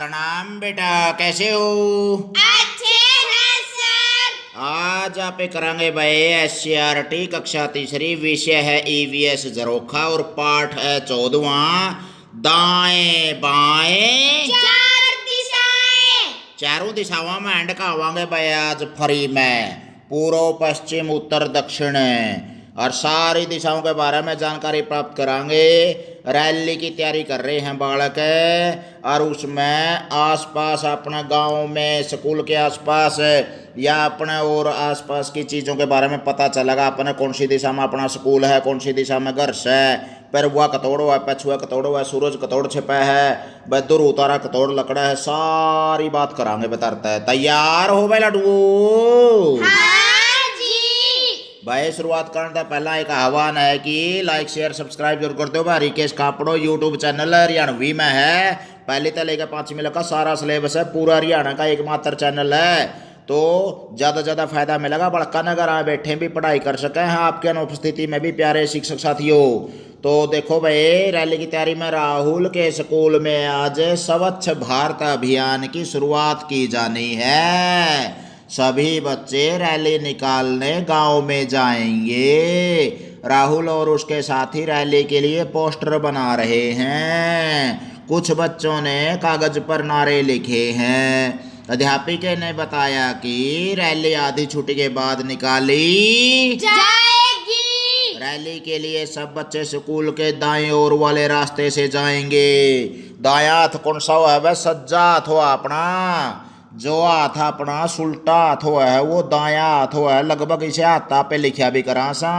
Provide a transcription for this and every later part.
प्रणाम बेटा, कैसे हो? अच्छे हैं सर। आज आप करांगे भाई SCRT कक्षा तीसरी। विषय है EVS झरोखा और पाठ है 14वां दाएं बाएं चार दिशाएं। चारों दिशाओं में एंड का आवांगे भाई आज फ्री में। पूर्व पश्चिम उत्तर दक्षिण और सारी दिशाओं के बारे में जानकारी प्राप्त करांगे। रैली की तैयारी कर रहे हैं बालक और उसमें आसपास अपने गांव में स्कूल के आसपास या अपने और आसपास की चीज़ों के बारे में पता चलेगा। अपने कौन सी दिशा में अपना स्कूल है, कौन सी दिशा में घर है, पर हुआ कतोड़ हुआ, पछुआ कतोड़ हुआ, सूरज कतोड़ छिपा है, बदुर उतारा कतोड़ लकड़ा है। सारी बात करांगे बताता है। तैयार हो भाई लड्डू? हाँ जी। भाई शुरुआत करने से पहला एक आह्वान है कि लाइक शेयर सब्सक्राइब जरूर कर दो भाई। रिकेश कापड़ो यूट्यूब चैनल हरियाणवी में है। पहली से लेकर 5वीं तक का सारा सिलेबस है। पूरा हरियाणा का एकमात्र चैनल है, तो ज़्यादा ज़्यादा फायदा मिलेगा। बड़का नगर आए बैठे भी पढ़ाई कर सकें हैं आपके अनुपस्थिति में भी प्यारे शिक्षक साथियों। तो देखो भाई, रैली की तैयारी में राहुल के स्कूल में आज स्वच्छ भारत अभियान की शुरुआत की जानी है। सभी बच्चे रैली निकालने गांव में जाएंगे। राहुल और उसके साथी रैली के लिए पोस्टर बना रहे हैं। कुछ बच्चों ने कागज पर नारे लिखे हैं। अध्यापिका ने बताया कि रैली आधी छुट्टी के बाद निकाली जाएगी। रैली के लिए सब बच्चे स्कूल के दाएं ओर वाले रास्ते से जाएंगे। दायां हाथ कौन सा है? वह सज्जा हाथ हो अपना। जो हाथ अपना सुल्टा हाथ हुआ है वो दायां हाथ हुआ है। लगभग इसे हाथा पे लिखा भी करा सा।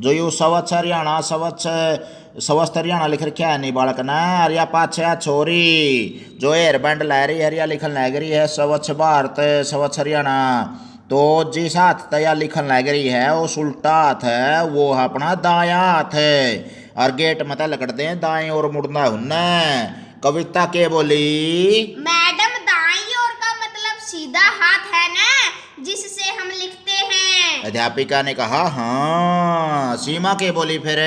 जो यू स्वच्छ हरियाणा स्वस्थ हरियाणा लिख रखा है नहीं बालक ने। हरिया पाछे छोरी जो हेयरबैंड ला रही हरिया लिखन लग रही है स्वच्छ भारत स्वच्छ हरियाणा। तो जिस हाथ तया लिखन लग रही है वो उल्टा हाथ है, वो अपना दायां हाथ है। और गेट मत लकड़ दे दाएं और मुड़ना हुन्ना। कविता के बोली? मैडम, दाईं ओर का मतलब सीधा हाथ है ना, जिससे हम लिखते हैं। अध्यापिका ने कहा हाँ। सीमा के बोली फिर?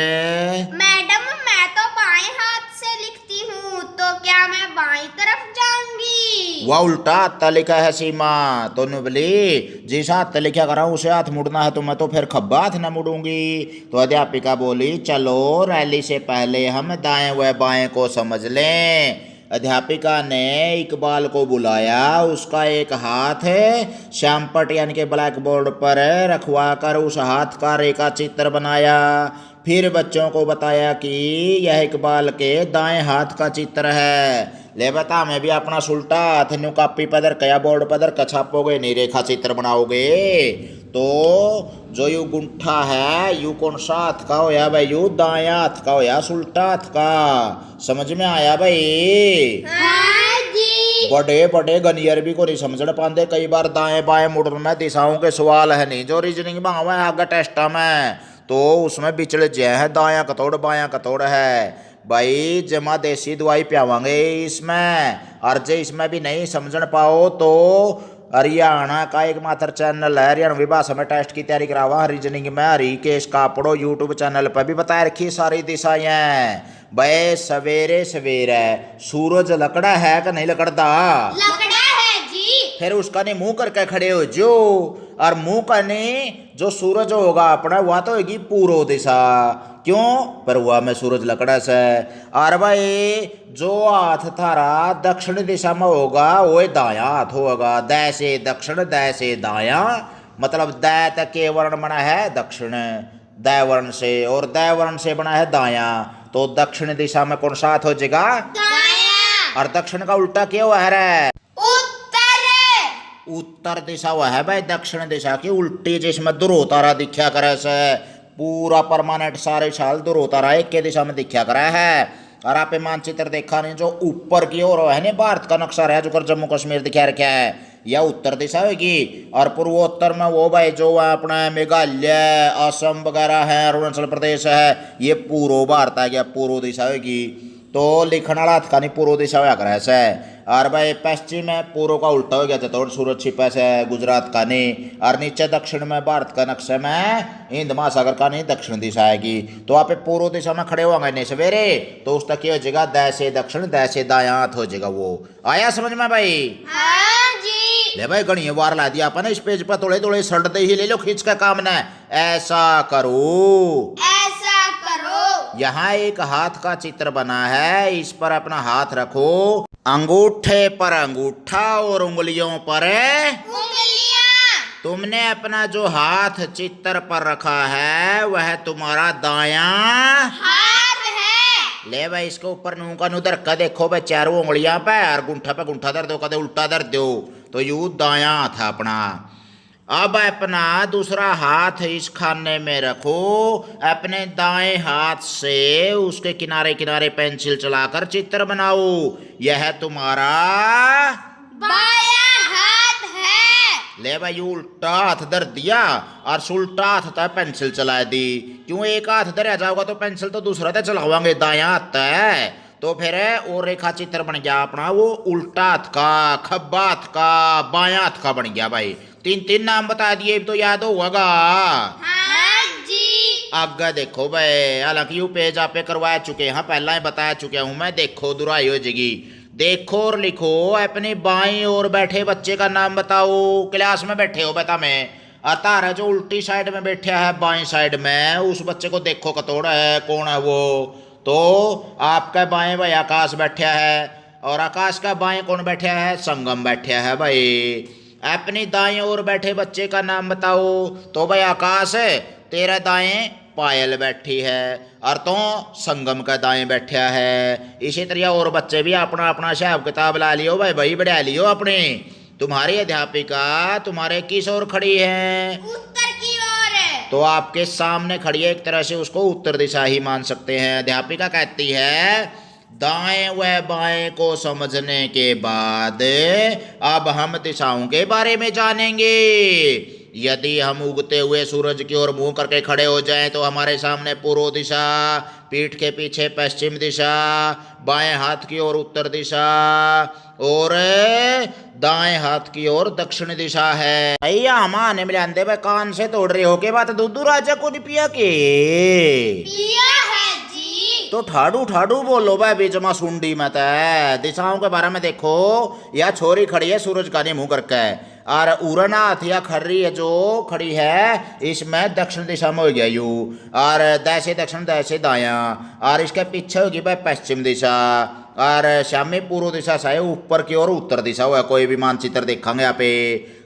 मैडम, मैं तो बाएं हाथ से लिखती हूँ, तो क्या मैं बाईं तरफ जाऊंगी? वह उल्टा हाथ लिखा है सीमा। तो बोली जिस हाथ लिखा करा उसे हाथ मुड़ना है, तो मैं तो फिर खब्बा हाथ न मुड़ूंगी। तो अध्यापिका बोली चलो रैली से पहले हम दाएं व बाएं को समझ लें। अध्यापिका ने इकबाल को बुलाया। उसका एक हाथ श्यामपट यानी के ब्लैक बोर्ड पर रखवा कर उस हाथ का रेखा चित्र बनाया। फिर बच्चों को बताया कि यह इकबाल के दाएं हाथ का चित्र है। ले बता, मैं भी अपना सुल्टा हाथ न्यू कापी पदर कया बोर्ड पदर कछापोगे नहीं रेखा चित्र बनाओगे। तो जो यू गुंठा है यू कौन सा हाथ का होया भाई? यू दायां हाथ का होया, सुल्टा हाथ का। समझ में आया भाई? हाँ जी। बड़े बड़े गनियर भी को नहीं समझ पाते। कई बार दाएं बाएं मुड़न में दिशाओं के सवाल है नहीं जो रीजनिंग में हुआ है आगे टेस्ट में, तो उसमें बिचड़े जय है दायां कतोड़ बायां कतोड़ है। भाई जमा देसी दवाई पियावांगे इसमें। और जे इसमें भी नहीं समझ पाओ तो हरियाणा का एकमात्र चैनल है हरियाणवी भाषा में टेस्ट की तैयारी करावा रीजनिंग में रिकेश कापड़ो यूट्यूब चैनल पर भी बताया रखी सारी दिशाएं। भाई सवेरे सवेरे सूरज लकड़ा है कि नहीं लकड़ता? लकड़ा है जी। फिर उसका नहीं मुंह करके खड़े हो जो। और मुंह करने जो सूरज होगा अपना वह तो होगी पूर्व दिशा। क्यों? पर वह में सूरज लकड़ा से। और भाई जो हाथ थारा दक्षिण दिशा में होगा वो दायां हाथ होगा। दै से दक्षिण दै से दायां, मतलब दै तक के वर्ण बना है दक्षिण दै वर्ण से, और दै वर्ण से बना है दायां। तो दक्षिण दिशा में कौन सा हाथ हो जाएगा? दायां। और दक्षिण का उल्टा क्या हुआ है? उत्तर। उत्तर दिशा वह है भाई दक्षिण दिशा की उल्टी, जिसमें दुरोतारा दिखा करे से। पूरा परमानेंट सारे साल दुरोतारा एक के दिशा में दिखा करा है। और आप मानचित्र देखा नहीं जो ऊपर की ओर है नहीं भारत का नक्शा है जो कर जम्मू कश्मीर दिखा रखा है, यह उत्तर दिशा होगी। और पूर्वोत्तर में वो भाई जो है अपना मेघालय असम वगैरह है, अरुणाचल प्रदेश है, ये पूर्व भारत आ गया, पूर्व दिशा होगी। तो लिखण वाला हाथ का नहीं पूर्व दिशा होया करे से। और भाई पश्चिम में पूर्व का उल्टा हो गया था तो सूरज छिपा से गुजरात का नहीं। और नीचे दक्षिण में भारत का नक्शे में हिंद महासागर का नहीं दक्षिण दिशा आएगी। तो आप पूर्व दिशा में खड़े होंगे नहीं सवेरे तो उस तक हो जाएगा दै से दक्षिण दै से दायां हाथ हो जाएगा। वो आया समझ में भाई? हाँ जी। ले भाई गणिये वार ला दिया अपन इस पेज पर थोड़े थोड़े सड़ दे ही ले लो खींच का काम ना। ऐसा करो, ऐसा करो। यहाँ एक हाथ का चित्र बना है, इस पर अपना हाथ रखो, अंगूठे पर अंगूठा और उंगलियों पर उंगलियां। तुमने अपना जो हाथ चित्र पर रखा है वह तुम्हारा दायां हाथ है। ले भाई इसके ऊपर नू का नू धर का देखो भाई चारों उंगलियां पे और गुंठा पे गुंठा धर दो, कदे उल्टा धर दो तो यू दायां हाथ अपना। अब अपना दूसरा हाथ इस खाने में रखो, अपने दाएं हाथ से उसके किनारे किनारे पेंसिल चलाकर चित्र बनाओ। यह तुम्हारा बायां हाथ है। ले भाई उल्टा हाथ धर दिया और उल्टा हाथ तक पेंसिल चला दी। क्यों एक हाथ धरा जाओगा तो पेंसिल तो दूसरा तक चलावांगे दायां हाथ है तो फिर और रेखा चित्र बन गया अपना वो उल्टा हाथ का, खब्बा हाथ का, बायां हाथ का बन गया। भाई तीन तीन नाम बता दिए तो याद होगा। हाँ जी। आगे देखो भाई, हालांकि यू पेज आप करवा चुके हैं, पहला ही बता चुका हूं मैं। देखो दुराई हो जाएगी। देखो और लिखो, अपनी बाईं ओर बैठे बच्चे का नाम बताओ। क्लास में बैठे हो बता मैं अतार जो उल्टी साइड में बैठा है बाईं साइड में उस बच्चे को देखो कतोड़ा है कौन है वो। तो आपका बाएं भाई आकाश बैठा है और आकाश का बाएं कौन बैठा है? संगम बैठा है भाई। अपनी दाएं ओर बैठे बच्चे का नाम बताओ। तो भाई आकाश तेरा दाएं पायल बैठी है और तो संगम का दाएं बैठा है। इसी तरह और बच्चे भी अपना अपना हिसाब किताब ला लियो भाई, भाई बढ़ा लियो अपने। तुम्हारी अध्यापिका तुम्हारे किस ओर खड़ी है? उत्तर की ओर। तो आपके सामने खड़ी है, एक तरह से उसको उत्तर दिशा ही मान सकते हैं। अध्यापिका कहती है दाएं व बाएं को समझने के बाद अब हम दिशाओं के बारे में जानेंगे। यदि हम उगते हुए सूरज की ओर मुंह करके खड़े हो जाएं तो हमारे सामने पूर्व दिशा, पीठ के पीछे पश्चिम दिशा, बाएं हाथ की ओर उत्तर दिशा और दाएं हाथ की ओर दक्षिण दिशा है। भैया हम आने मिले आंदे भाई कान से तोड़ रहे हो के बात दूध राजा को नहीं पिया के? पिया है जी। तो ठाडू ठाडू बोलो भाई बीच में सुंडी मत है। दिशाओं के बारे में देखो, यह छोरी खड़ी है सूरज का नहीं मुंह करके और उड़ना हथिया खर्री है जो खड़ी है इसमें दक्षिण दिशा में हो गया यू और दैसे दक्षिण दैसे दायां और इसके पीछे होगी भाई पश्चिम दिशा और शामी पूर्व दिशा से ऊपर की ओर उत्तर दिशा हुआ। कोई भी मानचित्र देखेंगे यहाँ पे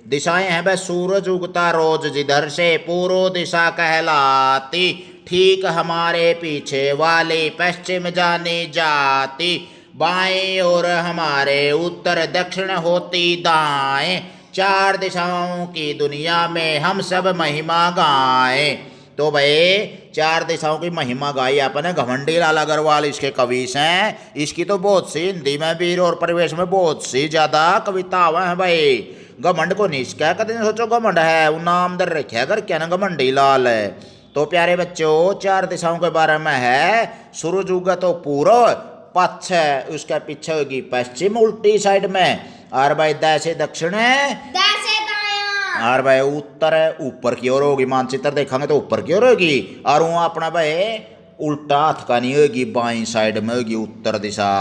दिशाएं हैं भाई। सूरज उगता रोज जिधर से पूर्व दिशा कहलाती, ठीक हमारे पीछे वाली पश्चिम जानी जाती, बाएं और हमारे उत्तर दक्षिण होती दाएं, चार दिशाओं की दुनिया में हम सब महिमा गाएं। तो भाई चार दिशाओं की महिमा गाई आपने घमंडी लाल अग्रवाल इसके कवि हैं। इसकी तो बहुत सी हिंदी में वीर और परिवेश में बहुत सी ज्यादा कविताएं हैं भाई। घमंड को निष्का कदम सोचो घमंड है वो नाम दर रखे अगर क्या ना घमंडी लाल है। तो प्यारे बच्चों चार दिशाओं के बारे में है। सूरज उगा तो पूर्व, पश्चिम उसके पीछे होगी पश्चिम उल्टी साइड में और भाई दैसे दक्षिण है, दैसे दायां और भाई उत्तर है ऊपर की ओर होगी। मानचित्र देखेंगे तो ऊपर की ओर होगी और वो अपना भाई उल्टा हाथ का नहीं होगी, बाईं साइड में होगी उत्तर दिशा।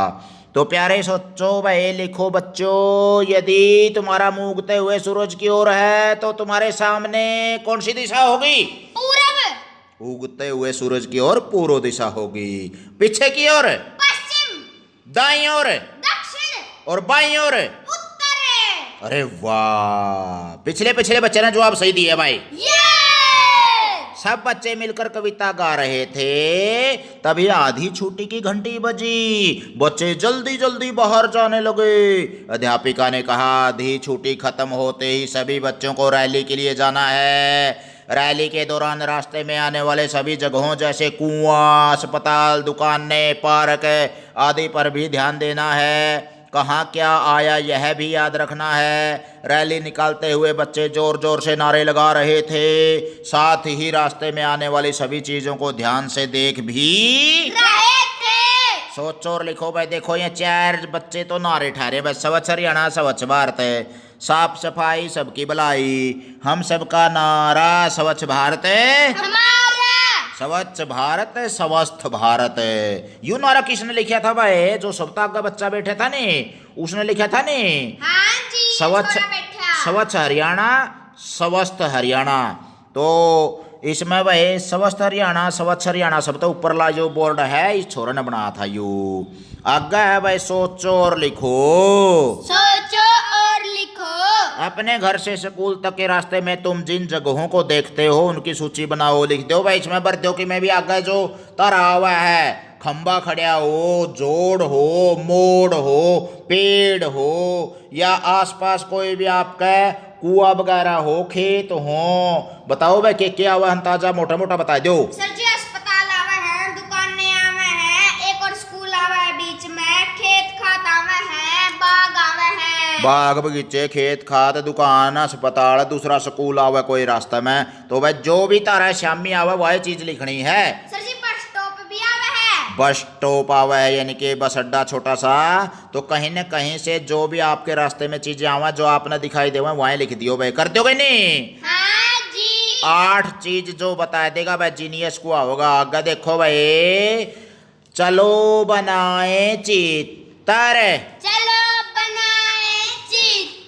तो प्यारे सोचो भाई लिखो बच्चों, यदि तुम्हारा मुंह उगते हुए सूरज की ओर है तो तुम्हारे सामने कौन सी दिशा होगी? पूरब। उगते हुए सूरज की ओर पूर्व दिशा होगी। पीछे की ओर पश्चिम। दाईं ओर दक्षिण और बाईं ओर उत्तर। अरे वाह, पिछले पिछले बच्चे ने जवाब सही दिया भाई। सब बच्चे मिलकर कविता गा रहे थे, तभी आधी छुट्टी की घंटी बजी। बच्चे जल्दी जल्दी बाहर जाने लगे। अध्यापिका ने कहा आधी छुट्टी खत्म होते ही सभी बच्चों को रैली के लिए जाना है। रैली के दौरान रास्ते में आने वाले सभी जगहों जैसे कुआं, अस्पताल, दुकानें, पार्क आदि पर भी ध्यान देना है। कहाँ क्या आया यह भी याद रखना है। रैली निकालते हुए बच्चे जोर जोर से नारे लगा रहे थे, साथ ही रास्ते में आने वाली सभी चीजों को ध्यान से देख भी रहे थे। सोचो और लिखो भाई। देखो ये 4 बच्चे तो नारे ठहरे भाई। स्वच्छ हरियाणा स्वच्छ भारत है, साफ सफाई सबकी भलाई, हम सबका नारा स्वच्छ भारत है, हमारा स्वच्छ भारत स्वस्थ भारत। यू नारा किसने लिखा था भाई? जो सप्ताह का बच्चा बैठा था ने, उसने लिखा था ने। हाँ जी, स्वच्छ छोटा बैठा। स्वच्छ हरियाणा स्वस्थ हरियाणा। तो इसमें भाई स्वस्थ हरियाणा स्वच्छ हरियाणा सब तो ऊपर ला जो बोर्ड है इस छोरे ने बनाया था। यू आगे है भाई सोचो और लिखो। सोचो और लिखो। अपने घर से स्कूल तक के रास्ते में तुम जिन जगहों को देखते हो उनकी सूची बनाओ, लिख दो भाई। इसमें भर दो कि मैं भी आगे जो तारा हुआ है, खंबा खड़ा हो, जोड़ हो, मोड़ हो, पेड़ हो, या आसपास कोई भी आपका कुआ वगैरह हो, खेत हो, बताओ भाई क्या हुआ अंदाजा मोटा मोटा बता दो। सर जी अस्पताल आवा है, दुकानें आवा है, एक और स्कूल आवा है, बीच में खेत खात आवा है, बाग आवा है। बाग बगीचे खेत खात दुकान अस्पताल दूसरा स्कूल आवा कोई रास्ते में। तो भाई जो भी तारा शामी आवा वही चीज लिखनी है। सर जी बस स्टॉप भी आवा है। बस स्टॉप आवा है यानी कि बस अड्डा छोटा सा। तो कहीं न कहीं से जो भी आपके रास्ते में चीजें आवा जो आपने दिखाई दे वहीं लिख दियो भाई। कर दोगे नहीं? हाँ जी। 8 चीज जो बता देगा भाई जीनियस को होगा। आगे देखो भाई, चलो बनाए चित्र। चलो बनाए चित्र।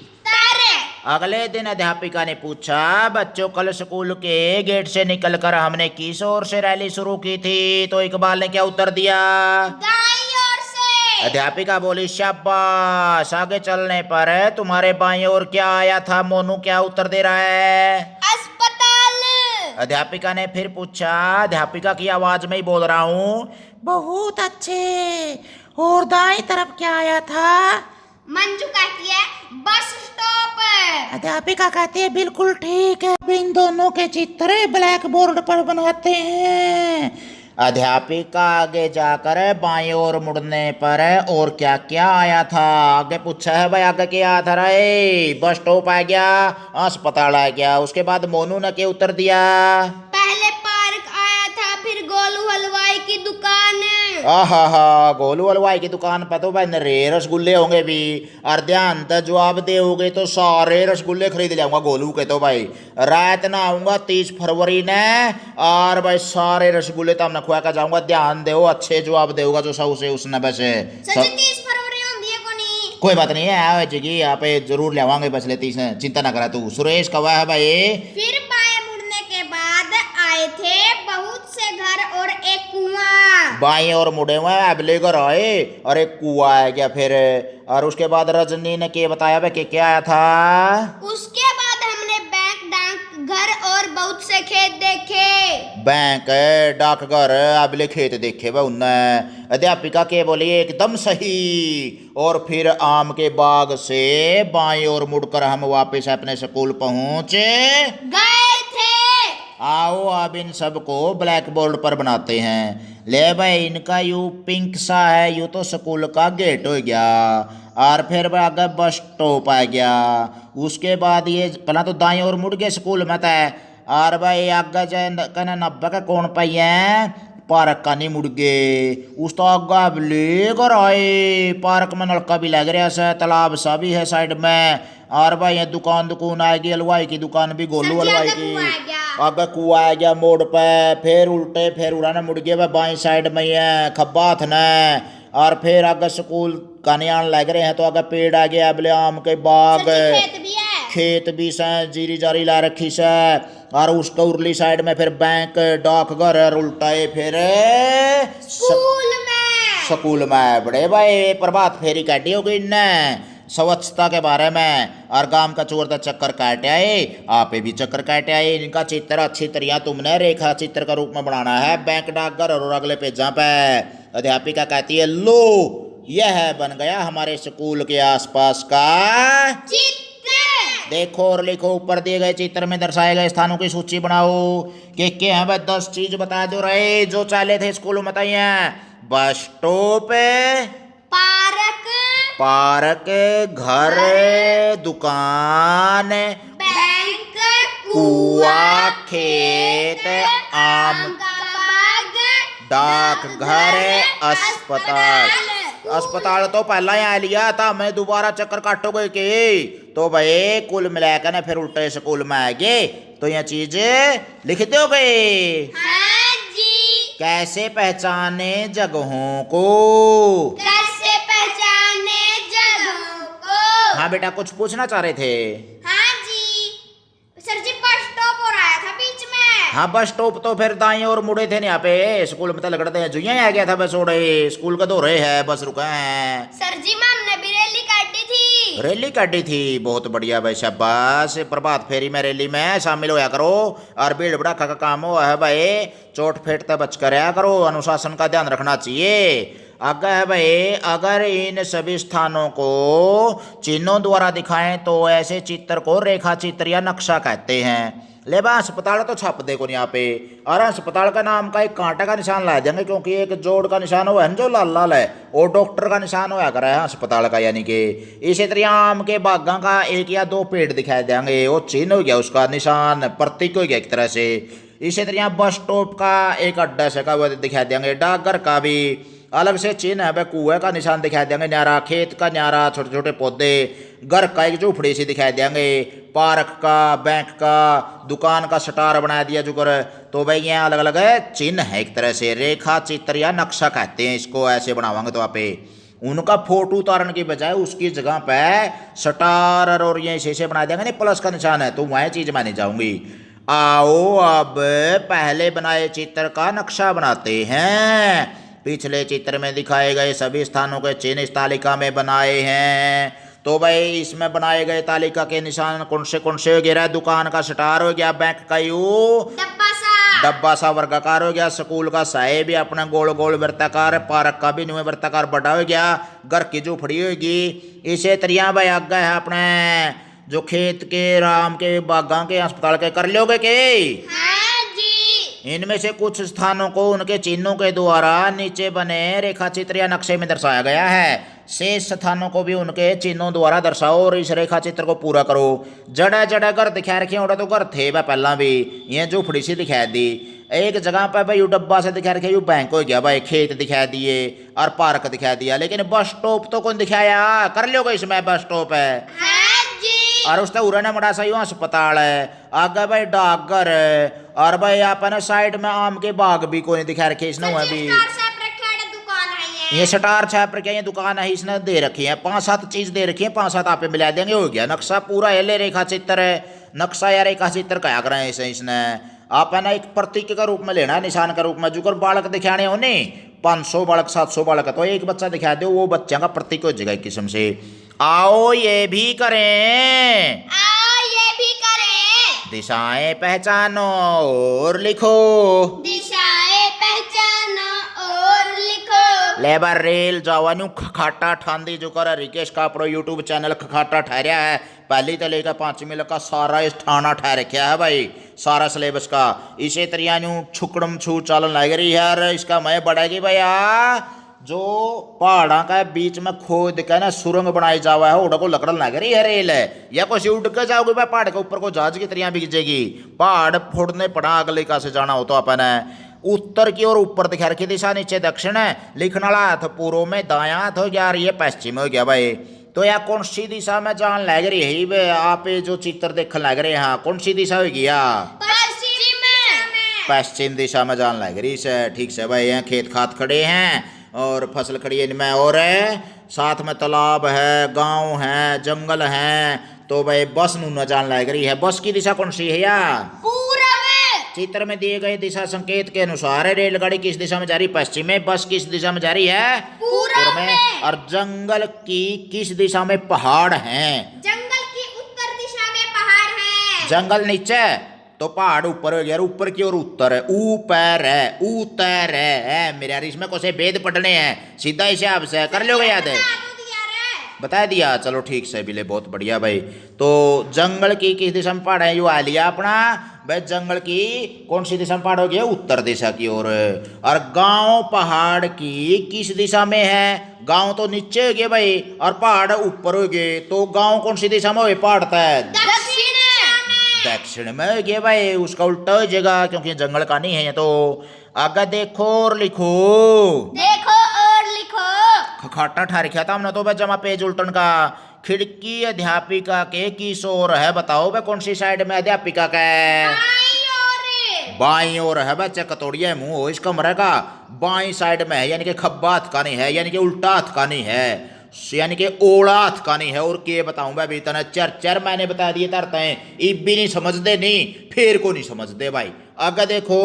अगले दिन अध्यापिका ने पूछा, बच्चों कल स्कूल के गेट से निकलकर हमने किस ओर से रैली शुरू की थी? तो इकबाल ने क्या उत्तर दिया? दाईं ओर से। अध्यापिका बोली, शाबाश। आगे चलने पर तुम्हारे बाईं ओर क्या आया था? मोनू क्या उत्तर दे रहा है? अस्पताल। अध्यापिका ने फिर पूछा, अध्यापिका की आवाज में ही बोल रहा हूँ, बहुत अच्छे। और दाएं तरफ क्या आया था? मंजू कहती है बस स्टॉप। अध्यापिका कहती है बिल्कुल ठीक है, अब इन दोनों के चित्र ब्लैक बोर्ड पर बनाते हैं। अध्यापिका आगे जाकर बाएं ओर मुड़ने पर और क्या क्या आया था आगे पूछा है भाई। आगे क्या आया था रे? बस स्टॉप आ गया, अस्पताल आ गया। उसके बाद मोनू ने क्या उत्तर दिया? पहले पार्क आया था, फिर गोलू हलवाई की दुकान। आहा, गोलू हलवाई की दुकान पर तो भाई नरे रसगुल्ले होंगे भी। और ध्यान तक जवाब दोगे तो सारे रसगुल्ले खरीद जाऊंगा गोलू के। तो भाई रात ना आऊंगा 30 फरवरी ने, और भाई सारे रसगुल्ले तो हमने खुआ कर जाऊंगा। ध्यान दो, अच्छे जवाब देगा जो सौ से उसने वैसे 30 फरवरी होती है को नहीं? कोई बात नहीं है जी, यहाँ पे जरूर ले आवांगे बस 30 चिंता ना करा तू। सुरेश कवा है भाई। फिर बाएं मुड़ने के बाद आए थे बहुत से घर और एक कुआं। बाएं और मुड़े हुए अब लेकर आए और एक कुआ आ गया फिर। और उसके बाद रजनी ने क्या बताया भाई क्या आया था? उसके बाद हमने बैंक डाक घर और बहुत से खेत देखे। बैंक डाकघर अबले खेत देखे भाई उनने। अध्यापिका के बोली एकदम सही। और फिर आम के बाग से बाएं और मुड़कर हम वापस अपने स्कूल पहुंच गए थे। आओ अब इन सबको ब्लैक बोर्ड पर बनाते हैं। ले भाई इनका यू पिंक सा है, यू तो स्कूल का गेट हो गया। और फिर भाई आगे बस स्टॉप आ गया। उसके बाद ये पहला तो दाएं और मुड़ गए स्कूल में था। और भाई आगे जाए कहना 90 का कौन पाई है? पार्क का नहीं मुड़ गए। उस तो आगे लेकर आए। पार्क में नलका भी लग रहा है, तालाब सा भी है साइड में। और भाई ये दुकान आएगी, हलवाई की दुकान भी, गोलू हलवाई की। आगे कुआ आ गया मोड़ पे। फिर उल्टे फिर उड़ाने मुड़ गया भाई बाई साइड में है खब्बा थना। और फिर आगे स्कूल कन्यान लग रहे हैं तो आगे पेड़ आ गया अबले आम के बाग, खेत भी से, जीरी जारी ला रखी से। और उसका उर्ली साइड में फिर बैंक डाकघर और उल्टाए फिर स्कूल में। बड़े भाई प्रभात फेरी काटी हो गई ने स्वच्छता के बारे में। और गांव का चोर का चक्कर काट आए, आप भी चक्कर काट आए। इनका चित्र अच्छी तरह तुमने रेखा चित्र का रूप में बनाना है बैंक डाकघर और अगले पेजा पे। अध्यापिका कहती है लो यह बन गया हमारे स्कूल के आसपास का चित्र। देखो और लिखो, ऊपर दिए गए चित्र में दर्शाए गए स्थानों की सूची बनाओ। के हैं भाई 10 चीज बता दो रहे जो चाले थे स्कूल में बताइए। बस स्टॉप, पार्क, घर, दुकान, बैंक, कुआ, खेत, आम का बाग, डाकघर, अस्पताल। अस्पताल तो पहला ही आ लिया था, मैं दोबारा चक्कर काटोगे के तो भाई कुल मिलाकर ना फिर उल्टे स्कूल में आएंगे तो ये चीज लिख दोगे। हाँ जी। कैसे पहचाने जगहों को? कैसे पहचाने जगहों को? हाँ बेटा कुछ पूछना चाह रहे थे। हाँ जी सर जी, बस स्टॉप हो रहा था बीच में। हाँ बस स्टॉप तो फिर दाएं और मुड़े थे ना यहाँ पे, स्कूल में तो लगड़ते हैं जुइया आ गया था बस ओड़े, स्कूल का दौरे है बस रुका है। सर जी मैम ने भी रैली काटी थी। रैली काटी थी, बहुत बढ़िया भाई शाबाश। प्रभात फेरी में रैली में शामिल होया करो और भीड़ भड़ाका का काम हुआ है भाई, चोट फेंटते बच कर आया करो, अनुशासन का ध्यान रखना चाहिए। आगे है भाई, अगर इन सभी स्थानों को चिन्हों द्वारा दिखाएं तो ऐसे चित्र को रेखा चित्र या नक्शा कहते हैं। ले बा अस्पताल तो छाप देखो यहाँ पे, और अस्पताल का नाम का एक कांटे का निशान ला देंगे क्योंकि एक जोड़ का निशान हुआ है जो लाल लाल है, और डॉक्टर का निशान होया कर है अस्पताल का, यानी कि इसी तरह आम के बागा का एक या दो पेड़ दिखाई देंगे, वो चिन्ह हो गया, उसका निशान प्रतीक हो गया एक तरह से। इसी तरह बस स्टॉप का एक अड्डा से का वो दिखाई देंगे, डाकघर का भी अलग से चिन्ह है, कुएं का निशान दिखाई देंगे, न्यारा खेत का न्यारा, छोटे छोटे पौधे, घर का एक झोपड़ी सी दिखाई देंगे, पार्क का, बैंक का, दुकान का शटार बना दिया जो कर, तो भाई ये अलग अलग चिन्ह है एक तरह से, रेखा चित्र या नक्शा कहते हैं इसको। ऐसे बनावांगे तो आप उनका फोटो उतारने की बजाय उसकी जगह पे शटार और ये शीशे बना देंगे, नहीं प्लस का निशान है, तो वह चीज मानी जाऊंगी। आओ अब पहले बनाए चित्र का नक्शा बनाते हैं। पिछले चित्र में दिखाए गए सभी स्थानों के चिन्ह इस तालिका में बनाए हैं, तो भाई इसमें बनाए गए तालिका के निशान कौन से हो गया? दुकान का शटार हो गया, बैंक का यू डब्बा सा वर्गाकार हो गया, स्कूल का साए भी अपना गोल गोल वृत्ताकार, पार्क का भी न्यू वृत्ताकार बड़ा हो गया, घर की झोपड़ी होगी। इसे तरिया भाई आगे है अपने जो खेत के, राम के, बागा के, अस्पताल के कर लोगे के? हाँ जी। इनमें से कुछ स्थानों को उनके चिन्हों के द्वारा नीचे बने रेखा चित्र या नक्शे में दर्शाया गया है, शेष स्थानों को भी उनके चिन्हों द्वारा दर्शाओ और इस रेखा चित्र को पूरा करो। जड़ा जड़ा घर दिखा रखे, उड़ा तो घर थे वह पहला भी, ये झोपड़ी सी दिखा दी, एक जगह पर भाई यू डब्बा से दिखा रखे, यू बैंक हो गया भाई, खेत दिखा दिए और पार्क दिखा दिया, लेकिन बस स्टॉप तो कौन दिखाया? कर लोगे इसमें बस स्टॉप है और उसका उड़ाने मड़ा सा यूं अस्पताल है, आगे भाई डाकघर है, और भाई आपने साइड में आम के बाग भी कोई दिखा रखे इसने, हुआ भी ये शटार छाप रखे, ये दुकान है इसने दे रखी है, 5-7 चीज दे रखी है, 5-7 आप मिला देंगे, हो गया नक्शा पूरा। एले रेखा चित्र है, नक्शा या रेखा चित्र क्या कर रहे हैं इसे, इसने आप है ना एक प्रतीक का रूप में लेना, निशान का रूप में, जो कर बालक दिखाने हो नहीं, 500 बालक 700 बालक तो एक बच्चा दिखा दो, वो बच्चा का प्रतीक हो जाएगा एक किस्म से। आओ ये भी करें, दिशाएं पहचानो और लिखो, दिशाएं पहचानो और लिखो। लेबर रेल जावानू खखाटा ठांदी जो कर रिकेश कापड़ो यूट्यूब चैनल खखाटा ठहरिया है, पहली तो लेकर 5वीं का सारा इस ठाना ठहर रखा है भाई, सारा सिलेबस का। इसे तरियानू छुकड़म छू चालन लग रही है यार, इसका मैं बढ़ेगी भैया, जो पहाड़ा का बीच में खोद के ना सुरंग बनाई जावा है, उड़ा को लकड़न लग रही है रेल है, या कुछ उड़ के जाओगे भाई पहाड़ के ऊपर को जहाज की तरह बिक जाएगी, पहाड़ फोड़ने पड़ा अगले का से जाना हो तो अपन उत्तर की ओर ऊपर दिखा रखी दिशा, नीचे दक्षिण है, लिखने वाला हाथ पूर्व में, दायां हाथ हो गया और ये पश्चिम हो गया भाई। तो यार कौन सी दिशा में जान लग रही है भाई, आप जो चित्र देखने लग रहे हैं कौन सी दिशा होगी? पश्चिम दिशा में जान लग रही है, ठीक से भाई। यहाँ खेत खात खड़े हैं और फसल खड़ी है इनमें, और साथ में तालाब है, गांव है, जंगल है, तो भाई बस नू न जान लग रही है। बस की दिशा कौन सी है यार? चित्र में दिए गए दिशा संकेत के अनुसार रेलगाड़ी किस दिशा में जा रही? पश्चिम में। बस किस दिशा में जा रही है? पूर्व में। और जंगल की किस दिशा में पहाड़ हैं? जंगल की उत्तर दिशा में पहाड़ हैं। जंगल नीचे तो पहाड़ ऊपर हो गया, ऊपर की ओर उत्तर है, ऊपर है, उत्तर है मेरे यार, इसमें कौन से भेद पढ़ने हैं, सीधा हिसाब से कर लोगे याद है, बता दिया, चलो ठीक से बिले, बहुत बढ़िया भाई। तो जंगल की किस दिशा में पहाड़ है, यो आ लिया अपना भाई, जंगल की कौन सी दिशा में पहाड़ हो गया? उत्तर दिशा की ओर। और गांव पहाड़ की किस दिशा में है? गांव तो नीचे हो गए भाई और पहाड़ ऊपर हो गए, तो गांव कौन सी दिशा में हो? पहाड़ तय दक्षिण में ये भाई उसका उल्टा हो जाएगा क्योंकि जंगल का नहीं है ये तो। आगे देखो और लिखो। देखो और लिखो। खखाटा ठहर था हमने तो भाई जमा पेज उल्टन का। खिड़की अध्यापिका के किस ओर है बताओ भाई कौन सी साइड में अध्यापिका का है? बाईं ओर है बच्चा कतोड़िया मुंह हो इस कमरे का बाईं साइड में है यानी कि खब्बा हाथ का नहीं है यानी कि उल्टा हाथ का नहीं है यानी कि ओला हाथ का नहीं है। और के बताऊं भाई इतना चर चर मैंने बता दिए तरते हैं इब भी नहीं समझते नहीं फिर को नहीं समझते भाई। अगर देखो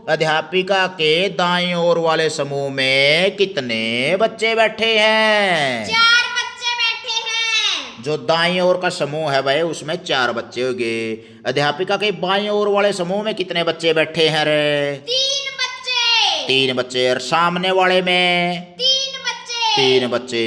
अध्यापिका के दाईं ओर वाले समूह में कितने बच्चे बैठे हैं? 4 बच्चे बैठे हैं। जो दाईं ओर का समूह है भाई उसमें 4 बच्चे हो गए। अध्यापिका के बाईं ओर वाले समूह में कितने बच्चे बैठे हैं रे? 3 बच्चे। 3 बच्चे। और सामने वाले में 3 बच्चे।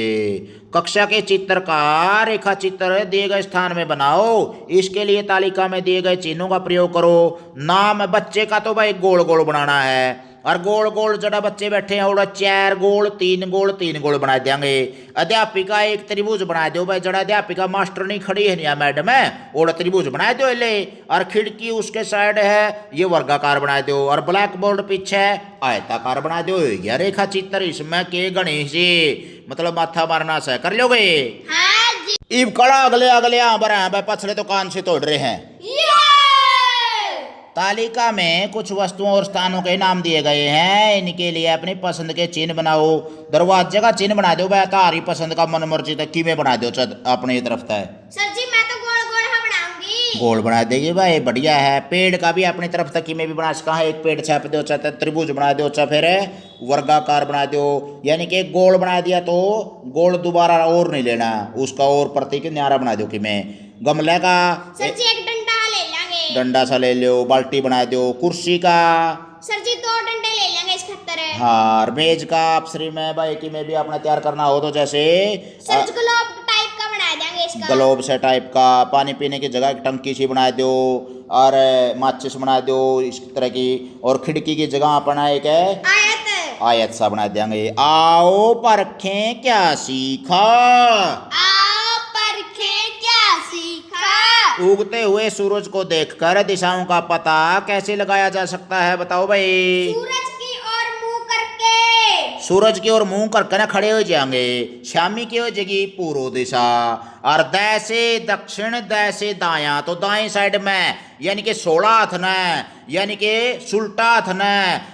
कक्षा के चित्र का रेखा चित्र दिए गए स्थान में बनाओ। इसके लिए तालिका में दिए गए चिन्हों का प्रयोग करो। नाम बच्चे का तो भाई गोल गोल बनाना है और गोल गोल जड़ा बच्चे बैठे हैं और 4 गोल 3 गोल 3 गोल बना देंगे। अध्यापिका एक त्रिभुज बना दो भाई जड़ा अध्यापिका मास्टर नहीं खड़ी है नहीं मैडम है और त्रिभुज बना दो ले। और खिड़की उसके साइड है ये वर्गाकार बना दो और ब्लैक बोर्ड पीछे आयताकार बना दो। यह रेखा चित्र इसमें के गणेश जी मतलब माथा मारना से कर लोगे? हाँ जी। इब कड़ा अगले अगले यहाँ पर हैं भाई पछले तो कान से तोड़ रहे हैं। तालिका में कुछ वस्तुओं और स्थानों के नाम दिए गए हैं इनके लिए अपनी पसंद के चिन्ह बनाओ। दरवाजे का चिन्ह बना दो भाई तारी पसंद का मन मर्जी तक की में बना दो अपने तरफ है। सर जी मैं तो गोल गोल हाँ बनाऊंगी। गोल बना देगी भाई बढ़िया है। पेड़ का भी अपनी तरफ तक की में भी बना सका है। एक पेड़ छाप दो चाहे त्रिभुज बना दो चाहे फिर वर्गाकार बना दो यानी कि गोल बना दिया तो गोल दोबारा और नहीं लेना उसका और प्रतीक न्यारा बना दो कि मैं। गमले का सर जी एक डंडा ले लेंगे। डंडा सा ले लो बाल्टी बना दो। कुर्सी का सर जी 2 डंडे ले लेंगे इस खत्तर है। हाँ और मेज का अप्सरी में भाई की में भी अपना तैयार करना हो तो जैसे सर जी ग्लोब टाइप का बना देंगे इसका। ग्लोब से टाइप का। पानी पीने की जगह एक टंकी सी बना दो और माचिस बना दो इस तरह की। और खिड़की की जगह अपना एक आयत सा बना देंगे। आओ परखें क्या सीखा। आओ परखें क्या सीखा। उगते हुए सूरज को देखकर दिशाओं का पता कैसे लगाया जा सकता है बताओ भाई? सूरज की ओर मुंह करके ना खड़े हो जाएंगे। शामी की हो जाएगी पूर्व दिशा और दै से दक्षिण दै से दाया तो दाएं साइड में यानी कि 16 हाथ न यानी कि सुल्टा हाथ न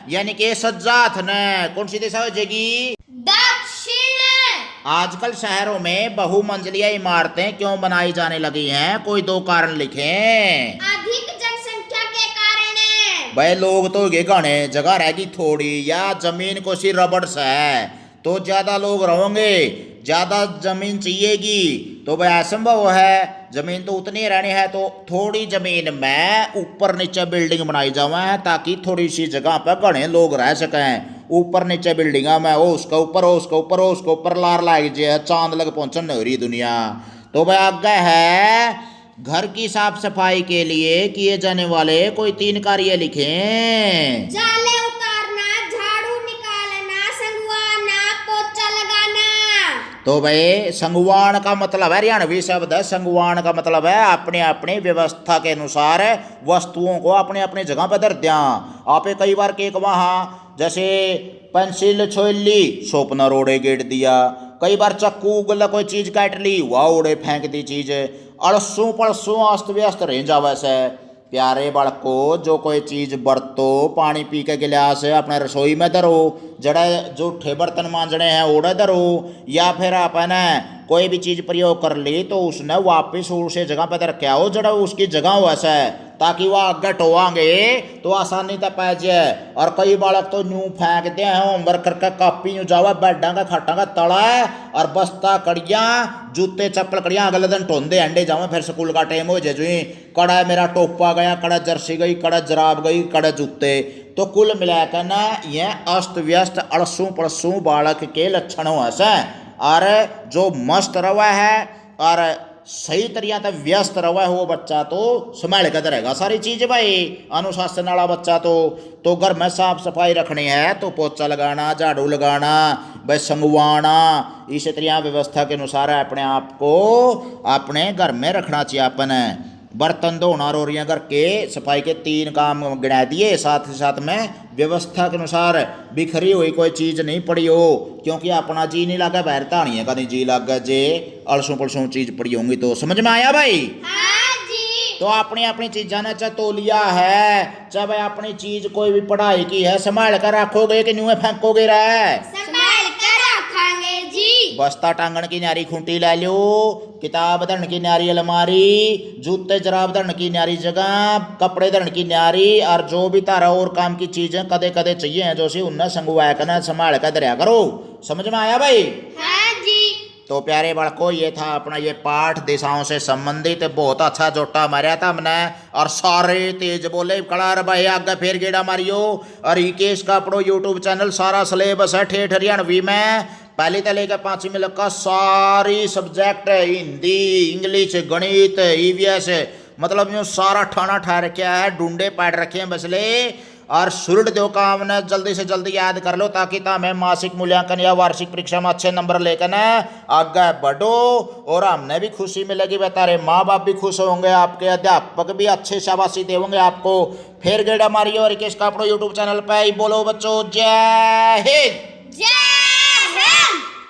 यानी कि सज्जा हाथ न कौन सी दिशा हो जाएगी? दक्षिण। आजकल शहरों में बहुमंजिलिया इमारतें क्यों बनाई जाने लगी हैं? कोई 2 कारण लिखें। अधिक जनसंख्या के कारण। भाई लोग तो ये गाने जगह रहेगी थोड़ी या जमीन को सी रबड़ से है तो ज्यादा लोग रहोगे ज्यादा जमीन चाहिएगी तो भाई असंभव है। जमीन तो उतनी रहनी है तो थोड़ी जमीन में ऊपर नीचे बिल्डिंग बनाई जावे ताकि थोड़ी सी जगह पर घने लोग रह सकें। ऊपर नीचे बिल्डिंगा में हो उसका ऊपर हो उसका ऊपर हो उसके ऊपर लार लाग जाए चांद लग पहुंचने हो रही दुनिया। तो भाई आगे है घर की साफ सफाई के लिए किए जाने वाले कोई 3 कार्य लिखें। जाले उतारना झाड़ू निकालना संगवाना पोछा लगाना। तो भाई संगवान का मतलब है हरियाणवी शब्द है। संगवान का मतलब है अपने अपने व्यवस्था के अनुसार वस्तुओं को अपने अपने जगह पर धर दिया। आपे कई बार केक वहां जैसे पेंसिल छोली सोपना रोड़े गेट दिया। कई बार चक्कू गला कोई चीज काट ली वह उड़े फेंक दी चीज। अड़सों पड़सों अस्त व्यस्त रह जावे से। प्यारे बालको जो कोई चीज बरतो पानी पी के गिलास अपने रसोई में धरो जड़ा जूठे बर्तन मांजने हैं ओढ़े धरो या फिर अपने कोई भी चीज प्रयोग कर ली तो उसने वापिस उसे जगह पर रखे आओ जड़ा उसकी जगह वैसा है ताकि वह आगे टोवांगे तो आसानी तक पै जाए। और कई बालक तो यूं फेंकते हैं होमवर्क करके कॉपी यूं जावा बैडा का खाटा का तला और बस्ता कड़िया जूते चप्पल कड़िया अगले दिन टोंदे अंडे जावे फिर स्कूल का टाइम हो जाए जो कड़ा मेरा टोपा गया कड़ा जर्सी गई कड़ा जराब गई कड़ा जूते। तो कुल मिलाकर ना यह अस्त व्यस्त अड़सू पड़सू बालक के लक्षण ऐसे। और जो मस्त रवा है और सही तरीका से व्यस्त रवा है वो बच्चा तो संभाल कर रहेगा सारी चीज भाई। अनुशासन वाला बच्चा तो घर में साफ सफाई रखनी है तो पोछा लगाना झाड़ू लगाना भाई संगवाना इस तरह व्यवस्था के अनुसार अपने आप को अपने घर में रखना चाहिए अपन। बर्तन धोना, रोरियां घर के सफाई के 3 काम गिना दिए। साथ ही साथ में व्यवस्था के अनुसार बिखरी हुई कोई चीज़ नहीं पड़ी हो, क्योंकि अपना जी नहीं लगा बाहर ताड़ियाँ का नहीं जी लगा जे अलसों पलसों चीज़ पड़ी होंगी। तो समझ में आया भाई? हाँ जी। तो अपनी अपनी चीज़ा ने चाहे तौलिया है, चाहे भाई अपनी चीज़ कोई भी पढ़ाई की है, संभाल कर रखोगे कि न्यूँ फेंकोगे रह? संभाल कर रखेंगे जी। बस्ता टांगन की न्यारी खूंटी ले लो, किताब धरन की न्यारी अलमारी, जूते जराब धरन की न्यारी जगह, कपड़े धरन की न्यारी, और जो भी तारा और काम की चीजें कदे कदे चाहिए हैं जो सी उन्हें संगवाया करना, संभाल कर धरया करो। समझ में आया भाई? हाँ जी। तो प्यारे बालकों, ये था अपना ये पाठ दिशाओं से संबंधित। बहुत अच्छा जोटा मारा था हमने, और सारे तेज बोले कड़ार भाई आगे फिर गेड़ा मारियो। और रिकेश कापड़ो यूट्यूब चैनल सारा सिलेबस है ठेठ हरियाणवी में, पहली तो लेकर 5वीं मिलक का सारी सब्जेक्ट है, हिंदी, इंग्लिश, गणित, ईवीएस, मतलब यूँ सारा ठाना ठा रखा है, ढूंढे पाड़ रखे हैं बसले। और सुरट दो काम ने जल्दी से जल्दी याद कर लो, ताकि तुम्हें मासिक मूल्यांकन या वार्षिक परीक्षा में अच्छे नंबर लेकर ना आगे बढ़ो, और हमने भी खुशी मिलेगी, तारे माँ बाप भी खुश होंगे, आपके अध्यापक भी अच्छे शाबाशी देंगे आपको। फिर गेड़ा Mario Rikesh Kapdo YouTube channel पे ही। बोलो बच्चों, जय हिंद।